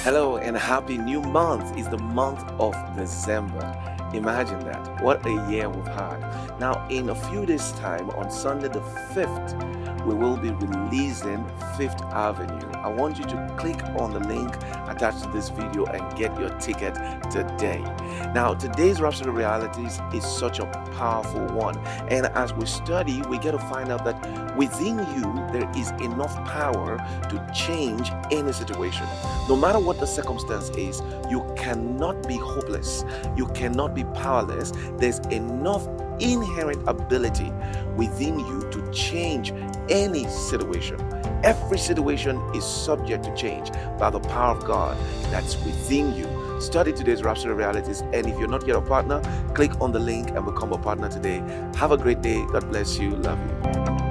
Hello and happy new month. It's the month of December. Imagine that. What a year we've had. Now, in a few days' time, on Sunday the 5th, we will be releasing Fifth Avenue. I want you to click on the link attached to this video and get your ticket today. Now, today's Rhapsody Realities is such a powerful one. And as we study, we get to find out that within you, there is enough power to change any situation. No matter what the circumstance is, you cannot be hopeless. You cannot be powerless. There's enough inherent ability within you to change any situation. Every situation is subject to change by the power of God that's within you. Study today's Rhapsody Realities, and if you're not yet a partner, click on the link and become a partner today. Have a great day. God bless you. Love you.